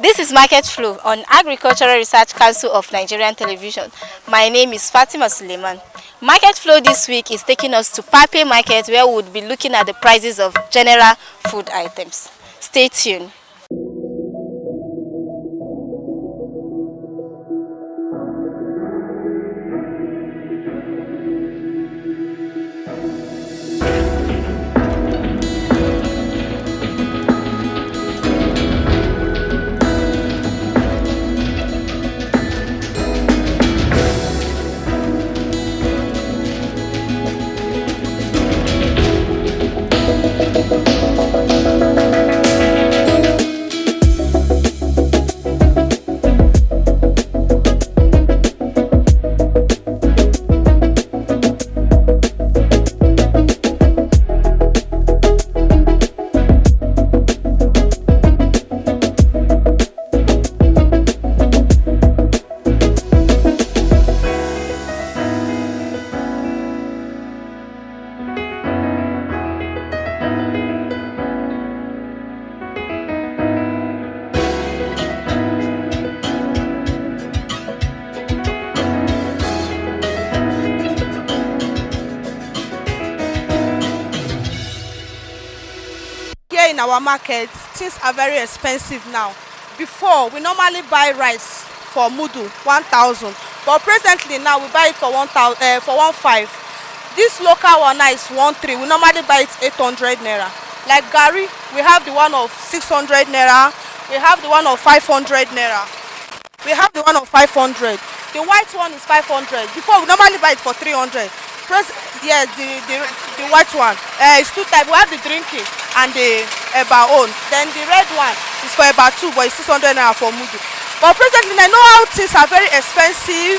This is Market Flow on Agricultural Research Council of Nigerian Television. My name is Fatima Suleiman. Market Flow this week is taking us to Mpape Market, where we would be looking at the prices of general food items. Stay tuned. Here in our market, things are very expensive now. Before, we normally buy rice for mudu 1,000, but presently now we buy it for 1,000 for 1,500. This local one now is 1,300. We normally buy it 800 naira. Like gari, we have the one of 600 naira. We have the one of 500 naira. We have the one of 500. The white one is 500. Before, we normally buy it for 300. Yes, the white one. It's two types. We have the drinking and the eba own. Then the red one is for eba 2, but it's 600 naira for mudu. But presently, I know how things are very expensive.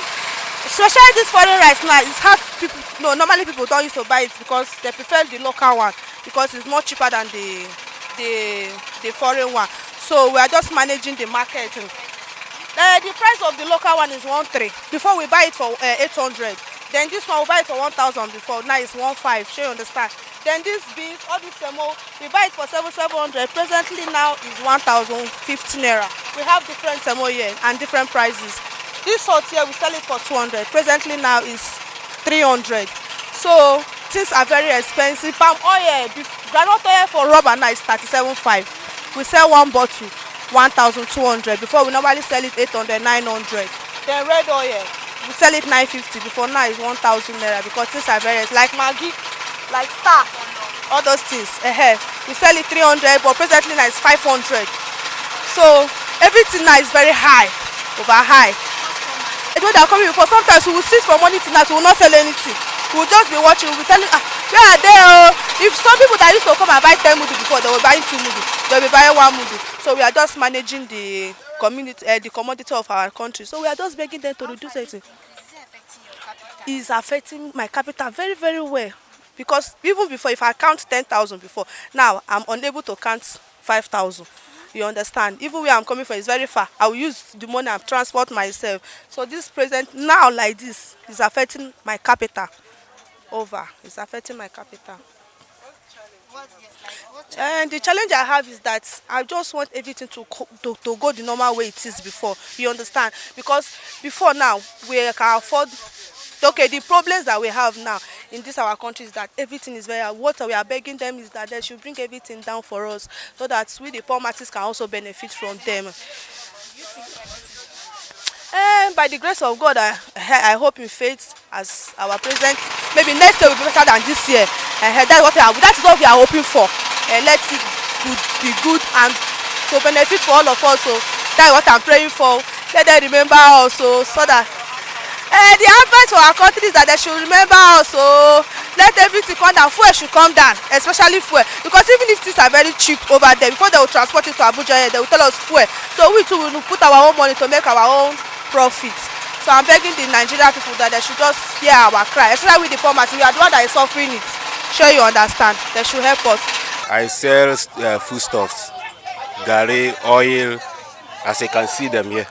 Especially this foreign rice now, it's hard. People, no, normally people don't used to buy it because they prefer the local one because it's more cheaper than the foreign one. So we are just managing the market. The price of the local one is 1,300. Before we buy it for 800. Then this one we buy it for 1,000 before. Now it's 1,500. Sure, you understand? Then this beans, all this semo, we buy it for 700. Presently now is 1,050 naira. We have different semo here and different prices. This salt here we sell it for 200. Presently now is 300. So things are very expensive. Palm oil, groundnut oil for rubber now is 37.5. We sell one bottle 1,200. Before we normally sell it 800, 900. Then red oil, we sell it 950. Before now is 1,000 naira because things are very like Maggi, like Star, all those things. We sell it 300, but presently now it's 500. So everything now is very high, over high. When they are coming before, sometimes we will sit from morning to night, we will not sell anything. We will just be watching, we will be telling, where are they? If some people that used to come and buy 10 mudu before, they were buying 2 mudu, they will be buying 1 mudu. So we are just managing the community, the commodity of our country. So we are just begging them to reduce it. It's affecting my capital very, very well. Because even before, if I count 10,000 before, now I'm unable to count 5,000. You understand? Even where I'm coming from is very far. I will use the money and transport myself. So this present now like this is affecting my capital. It's affecting my capital. And the challenge I have is that I just want everything to go the normal way it is before. You understand? Because before now we can afford. Okay, the problems that we have now in this our country is that everything is very. What we are begging them is that they should bring everything down for us, so that we the poor masses can also benefit from them. And by the grace of God, I hope in faith as our president. Maybe next year will be better than this year. That is what we are hoping for. Let it be good and to benefit for all of us. So that is what I'm praying for. Let them remember also, so that. The advice for our country is that they should remember also. Let everything come down. Fuel should come down, especially fuel. Because even if things are very cheap over there, before they will transport it to Abuja, they will tell us fuel. So we too will put our own money to make our own profit. So I'm begging the Nigerian people that they should just hear our cry. Especially with the poor masses, we are the one that is suffering it. Sure you understand. They should help us. I sell foodstuffs, gari, oil, as you can see them here.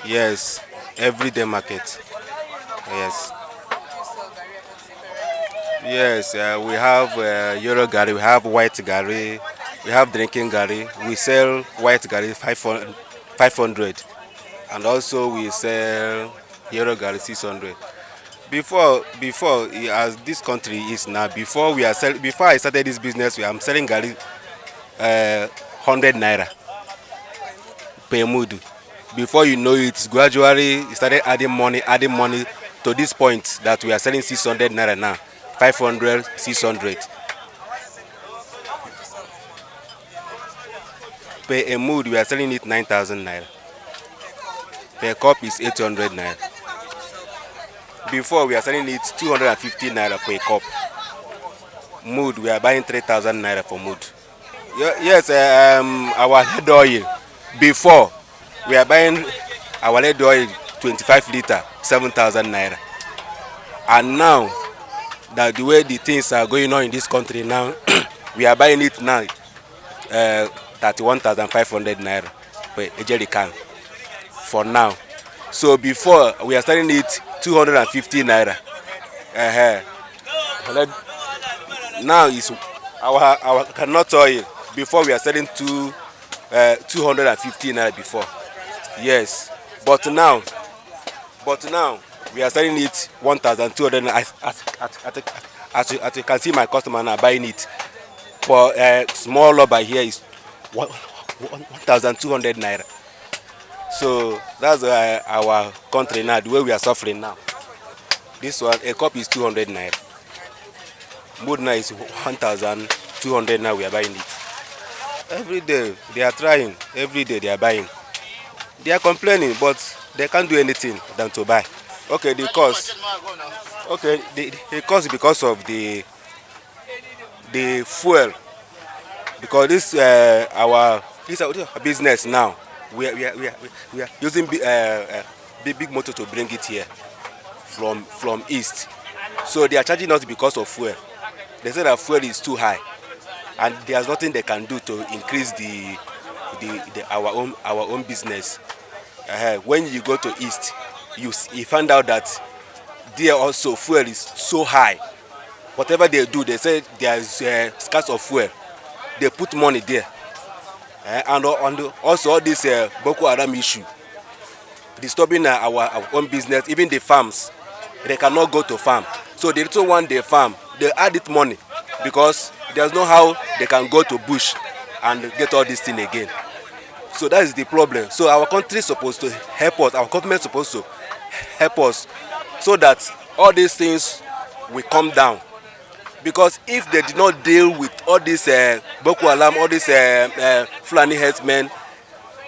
Yes, everyday market. Yes. Yes, we have yellow gari, we have white gari, We have drinking gari. We sell white gari 500, and also we sell yellow gari 600. As this country is now, before I started this business, I'm selling gari 100 naira per mood. Before you know it, gradually it started adding money to this point that we are selling 600 naira now, 500, 600. Per a mood, we are selling it 9,000 naira. Per cup is 800 naira. Before we are selling it 250 naira per cup. Mood, we are buying 3,000 naira for mood. Yes, our head oil. Before we are buying our head oil 25 liter, 7,000 naira. And now that the way the things are going on in this country now, we are buying it now 31,500 naira per jerry can for now. So before we are selling it 250 naira. Now is our cannot oil. Before we are selling 250 naira before. Yes, but now we are selling it 1,200. As you can see, my customer now buying it for small rubber here is 1,200 naira. So that's our country now, the way we are suffering now. This one, a cup is 200 naira. Mood now is 1,200 now. We are buying it. Every day they are trying. Every day they are buying. They are complaining, but they can't do anything than to buy. Okay, the cost. Okay, the cost because of the fuel. Because this our business now. We are using big motor to bring it here from east. So they are charging us because of fuel. They say that fuel is too high, and there's nothing they can do to increase our own business. When you go to east, you find out that there also fuel is so high. Whatever they do, they say there is scarce of fuel. They put money there, and also all this Boko Haram issue disturbing our own business. Even the farms, they cannot go to farm. So they don't want the farm. They add it money because there's no how they can go to bush and get all this thing again. So that is the problem. So our country is supposed to help us. Our government is supposed to help us so that all these things will come down. Because if they did not deal with all this Boko Haram, all these Fulani herdsmen,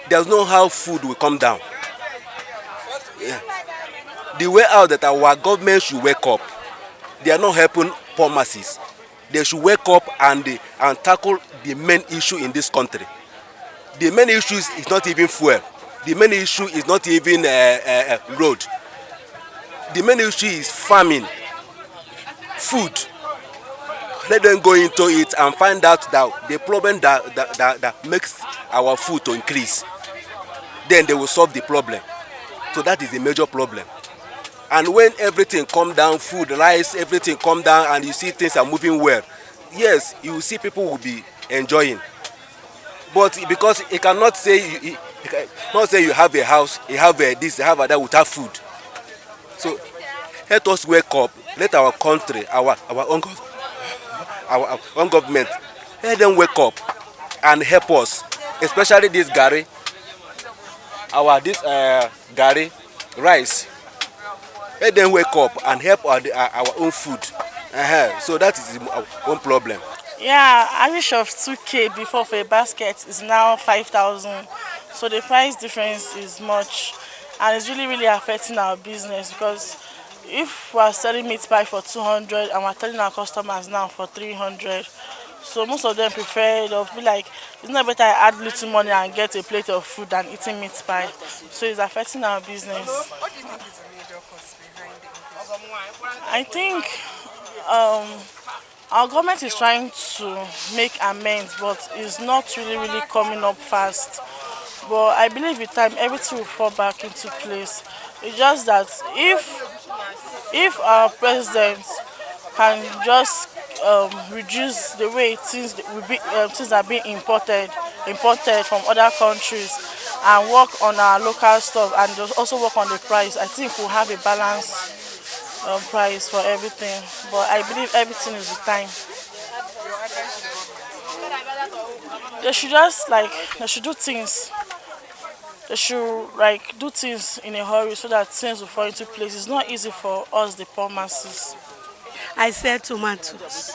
there's no how food will come down. Yeah. The way out that our government should wake up. They are not helping poor masses. They should wake up and tackle the main issue in this country. The main issue is not even fuel. The main issue is not even road. The main issue is farming, food. Let them go into it and find out that the problem that makes our food to increase. Then they will solve the problem. So that is the major problem. And when everything come down, food, rice, everything come down, and you see things are moving well, yes, you will see people will be enjoying. But because it cannot say you have a house, you have this, you have that without food. So let us wake up. Let our country, our own government, let them wake up and help us, especially this gari, gari rice. Let them wake up and help our own food. So that is our own problem. Yeah, average of 2K before for a basket is now 5,000. So the price difference is much, and it's really affecting our business, because if we are selling meat pie for 200 and we're telling our customers now for 300, so most of them prefer, they'll be like, it's not better I add little money and get a plate of food than eating meat pie. So it's affecting our business. What do you think is the major cause behind the increase? I think our government is trying to make amends, but it's not really coming up fast. But I believe with time everything will fall back into place. It's just that if our president can just reduce the way things are being imported from other countries, and work on our local stuff, and also work on the price, I think we'll have a balanced price for everything. But I believe everything is with time. They should just they should do things. They should do things in a hurry so that things will fall into place. It's not easy for us, the poor masses. I sell tomatoes,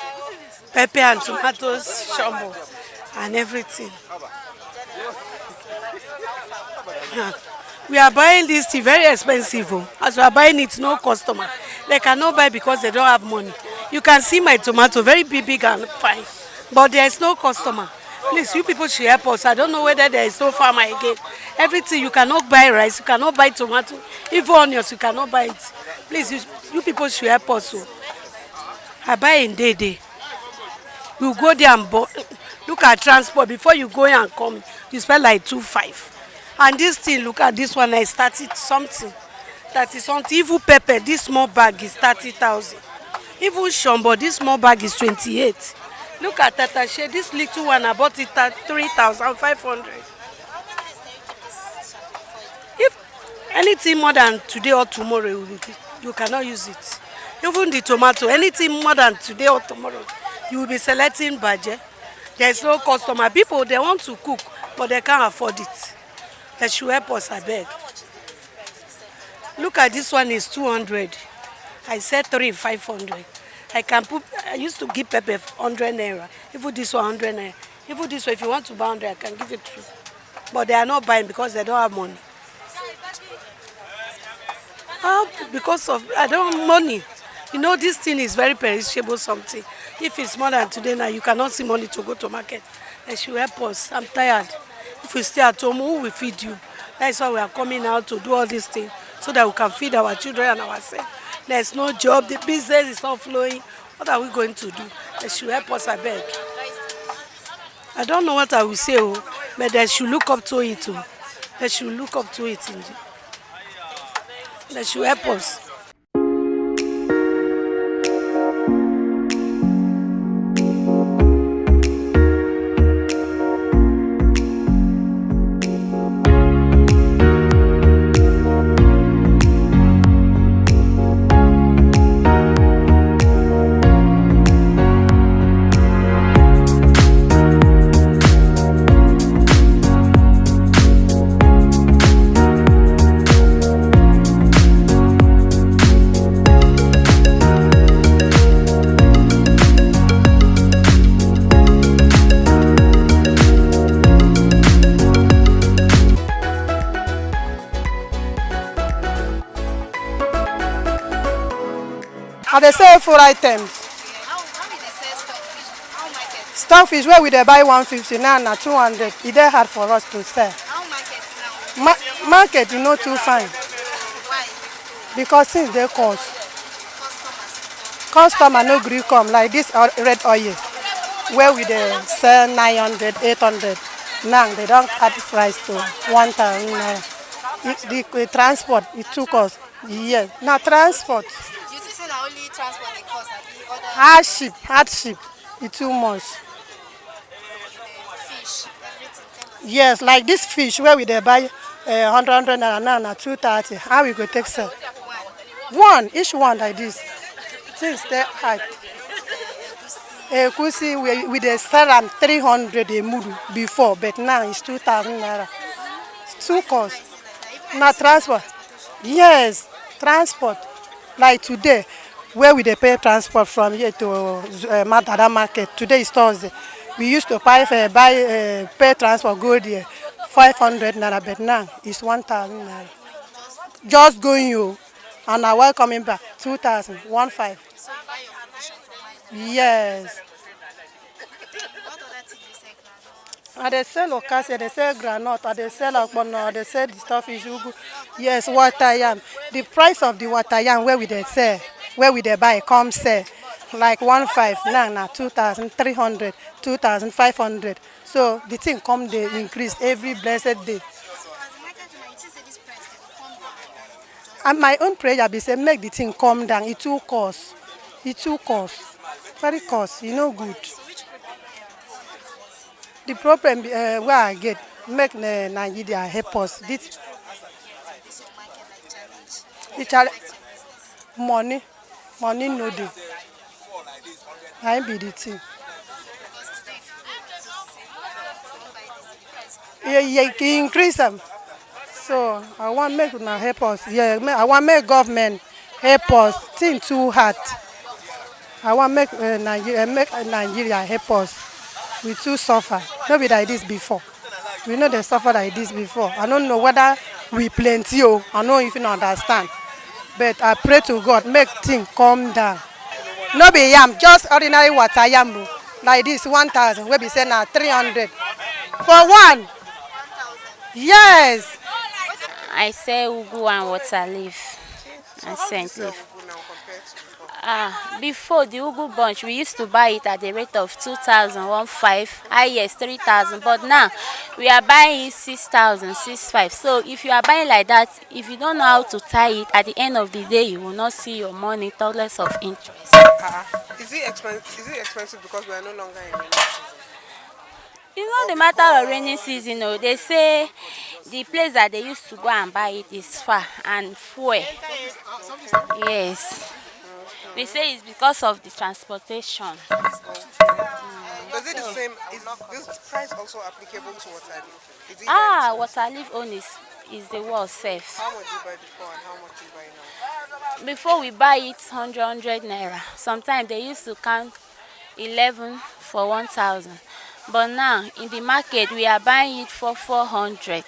pepper and tomatoes, shombo, and everything. We are buying this tea very expensive. Oh. As we are buying it, no customer. They cannot buy because they don't have money. You can see my tomato, very big and fine. But there is no customer. Please, you people should help us. I don't know whether there is no farmer again. Everything, you cannot buy rice, you cannot buy tomato, even onions, you cannot buy it. Please, you people should help us. Oh. I buy in day. You go there and look at transport. Before you go here and come, you spend like 2,500. And this thing, look at this one, I started something. 30 something. Even pepper, this small bag is 30,000. Even shombo, this small bag is 28. Look at tatashe, this little one, I bought it at 3,500. If anything more than today or tomorrow, you cannot use it. Even the tomato, anything more than today or tomorrow, you will be selecting budget. There is no customer. People, they want to cook, but they can't afford it. They should help us, I beg. Look at this one is 200. I said 3,500. I used to give pepper 100 naira. Even this one 100 naira. Even this one, if you want to buy 100, I can give it to you. But they are not buying because they don't have money. Because of, I don't have money. You know, this thing is very perishable something. If it's more than today now, you cannot see money to go to market. They should help us. I'm tired. If we stay at home, who will feed you? That's why we are coming out to do all these things, so that we can feed our children and ourselves. There's no job, the business is not flowing. What are we going to do? They should help us, I beg. I don't know what I will say, but they should look up to it. They should look up to it. They should help us. They sell food items. How did they sell stockfish? How market? Stockfish where we dey buy 150 now na 200. It dey hard for us to sell. How market now? Market you know too fine. Why? Because things dey cost. Customers. Customer no gree come like this red oil where we dey sell 900, 800. Now they don't add price to 1,000 naira. The transport it took us years. Now transport. You think say na only transport dey cost and the other Hardship. It's too much. fish, everything. Yes, like this fish where we dey buy 100 naira now na 230. How we go take sell? One, each one like this. Things dey high. Kusi we dey sell am 300 a mudu before, but now it's 2,000 naira. It's too cost. Na transport. Yes, transport. Like today, where we dey pay transport from here to Madara market. Today is Thursday. We used to pay transport go there 500 naira, but now it's 1,000 naira. Just going you, and now while coming back 2,000, 1,500. So you buy your provision from market. Yes. What other thing you sell? I dey sell okase, they sell groundnut, I dey sell akpono, they sell the stockfish ugu. Yes, water yam. The price of the water yam where we dey sell, where we dey buy, come sell like 1,500 now na 2,300, 2,500. So the thing come dey increase every blessed day. So as a market woman, you think say this price dey come down? And my own prayer be say make the thing come down. It too cost. It too cost. Very cost, good. The problem where I get make Nigeria help us. The challenge money, money no dey. I be the thing. Yeah, yeah, e increase them. So I want make una help us. Yeah, I want make government help us. Think too hard. I want make Nigeria help us. We too suffer. No be like this before. We know they suffer like this before. I don't know whether we plenty or I don't even understand. But I pray to God, make things calm down. No be yam, just ordinary water yam. Like this, 1,000. We be saying now 300 for one. Yes. I sell ugu and water leaf and scent leaf. Before the ugu bunch, we used to buy it at the rate of 2,000, 1,500, highest 3,000. But now we are buying it 6,000, 6,500. So if you are buying like that, if you don't know how to tie it, at the end of the day, you will not see your money, regardless of interest. Is it expensive because we are no longer in rainy season? It's not the matter of rainy season. No. They say the place that they used to go and buy it is far and fuel. Yes. They say it's because of the transportation. So is it the same? Is this price also applicable to water leaf? Water leaf own is the world safe. How much you buy before and how much you buy now? Before we buy it 100 naira. Sometimes they used to count 11 for 1,000. But now in the market we are buying it for 400.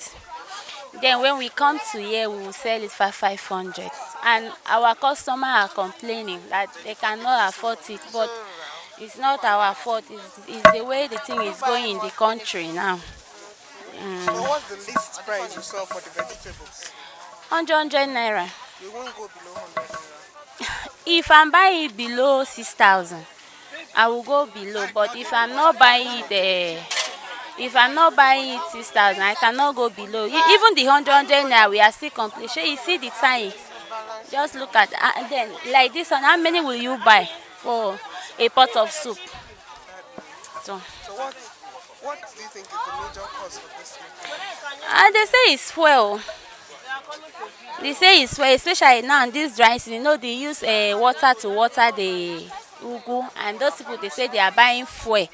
Then when we come to here, we will sell it for 500. And our customers are complaining that they cannot afford it. But it's not our fault. It's the way the thing is going in the country now. So what's the least price you sell for the vegetables? 100 naira. You won't go below 100 naira. If I'm buying it below 6,000, I will go below. But if I'm not buying it, if I'm not buying it 6,000, I cannot go below. Even the 100 naira, we are still complete. So you see the time. Just look at and then like this one. How many will you buy for a pot of soup? So what do you think is the major cause for this? They say it's fuel. They say it's fuel, especially now in this dry season. They use water to water the ugu, and those people they say they are buying fuel.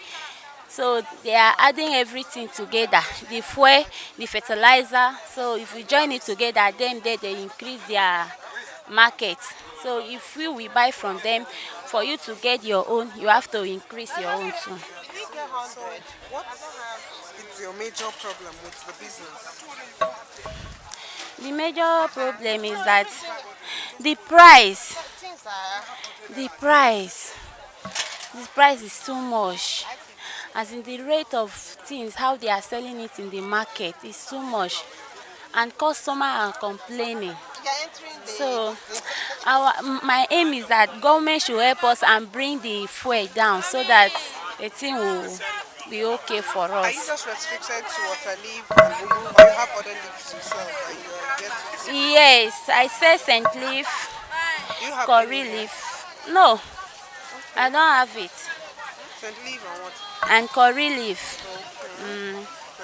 So they are adding everything together, the fuel, the fertilizer. So if we join it together, then they increase their market. So if we buy from them, for you to get your own, you have to increase your own too. So what is your major problem with the business? The major problem is that the price is too much. As in the rate of things, how they are selling it in the market is too much, and customers are complaining. So my aim is that government should help us and bring the fuel down so that the thing will be okay for us. Are you just restricted to water leaf and ugu, or you have other leaves yourself that you are yet to see? Yes, I sell scent leaf, Do you have curry any leaf. No, I don't have it. scent leaf and what? And curry leaf. So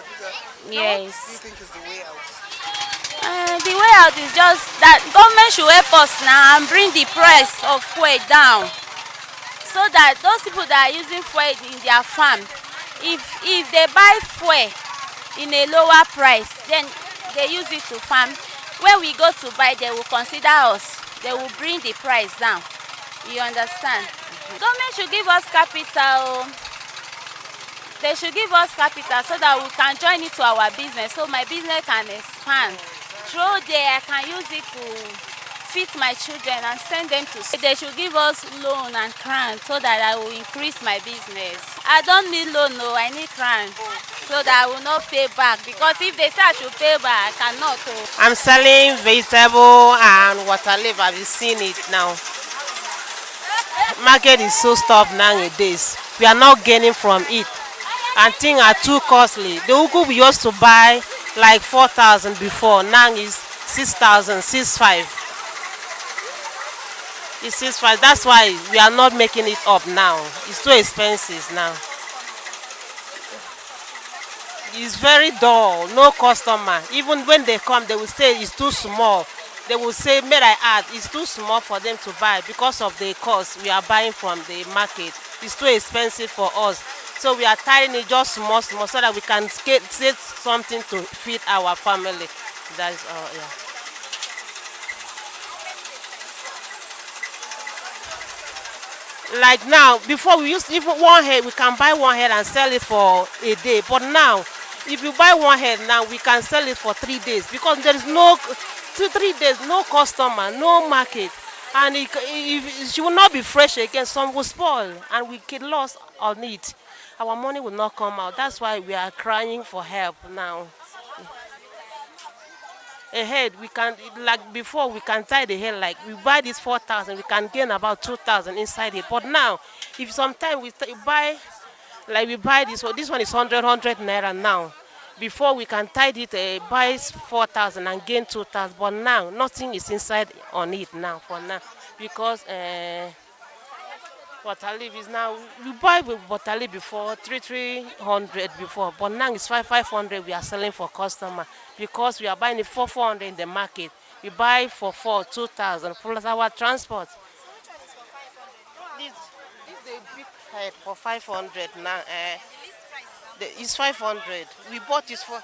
these are, Yes. what do you think is the way out? The way out is just that government should help us now and bring the price of fuel down, so that those people that are using fuel in their farm, if they buy fuel in a lower price, then they use it to farm. When we go to buy, they will consider us. They will bring the price down. You understand? Government should give us capital. They should give us capital so that we can join it to our business, so my business can expand. Through there, I can use it to feed my children and send them to school. They should give us loan and grant so that I will increase my business. I don't need loan, no, I need grant so that I will not pay back. Because if they say I should pay back, I cannot. I'm selling vegetable and water leaf. I've seen it now. Market is so stuffed nowadays. We are not gaining from it. And things are too costly. The ugu we used to buy like 4,000 before, now is 6,000, 6,500. It's 6 5. That's why we are not making it up now. It's too expensive now. It's very dull, no customer. Even when they come, they will say it's too small. They will say, may I add, it's too small for them to buy because of the cost we are buying from the market. It's too expensive for us. So we are tying it just small, small, so that we can save something to feed our family. That's all, yeah. Like now, before we used even one head, we can buy one head and sell it for a day. But now, if you buy one head now, we can sell it for 3 days because there is no 2 3 days, no customer, no market, and she will not be fresh again. Some will spoil, and we get lost on it. Our money will not come out. That's why we are crying for help now. A head we can, like before, we can tie the head, like we buy this 4,000, we can gain about 2,000 inside it. But now, if sometimes buy, like we buy this one, this one is 100 naira now. Before we can tie it, buy 4,000 and gain 2,000. But now nothing is inside on it now for now because butter leaf is now, we buy with butter leaf before 300 before, but now it's 500 we are selling for customer because we are buying it for 400 in the market. We buy for 2,000 plus our transport. This is the big head for 500 now. It's 500. We bought it for.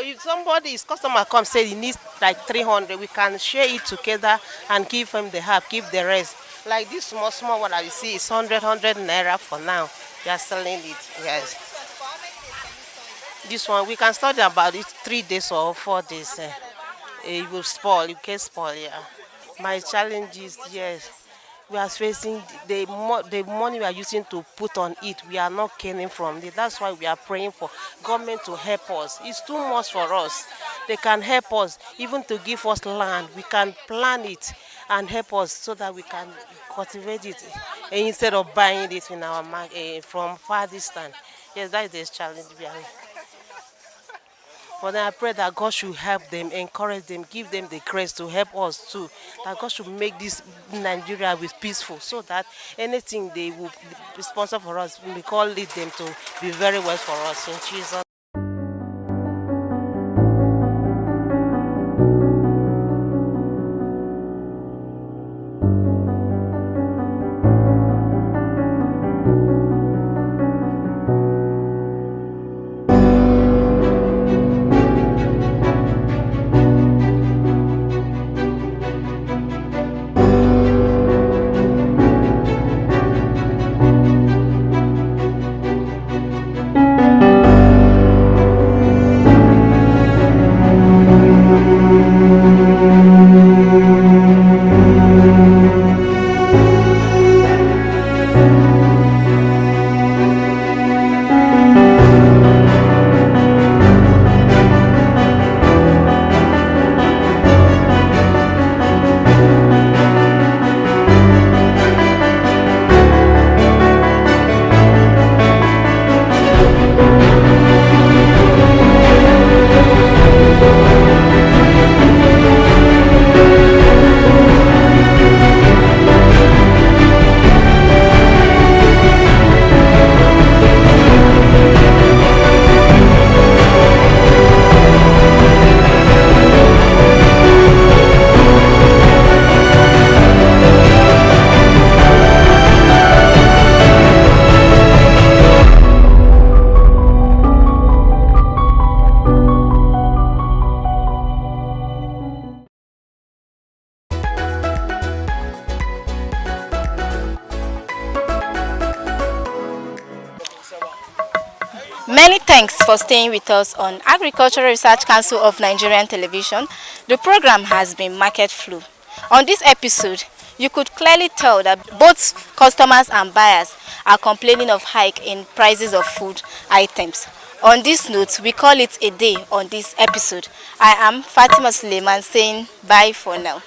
If somebody's customer comes say he needs like 300, we can share it together and give him the half, give the rest. Like this small one that you see is 100 naira for now. We are selling it. Yes. This one we can start about it 3 days or 4 days. It will spoil. It can spoil. Yeah. My challenge is, yes, we are facing the money we are using to put on it. We are not gaining from it. That's why we are praying for government to help us. It's too much for us. They can help us even to give us land. We can plan it and help us so that we can cultivate it instead of buying it in our market from far distance. Yes, that is the challenge we are in. But then I pray that God should help them, encourage them, give them the grace to help us too. That God should make this Nigeria with peaceful, so that anything they will sponsor for us, we call lead them to be very well for us in Jesus. Many thanks for staying with us on Agricultural Research Council of Nigerian Television. The program has been Market Flow. On this episode, you could clearly tell that both customers and buyers are complaining of hike in prices of food items. On this note, we call it a day on this episode. I am Fatima Suleiman saying bye for now.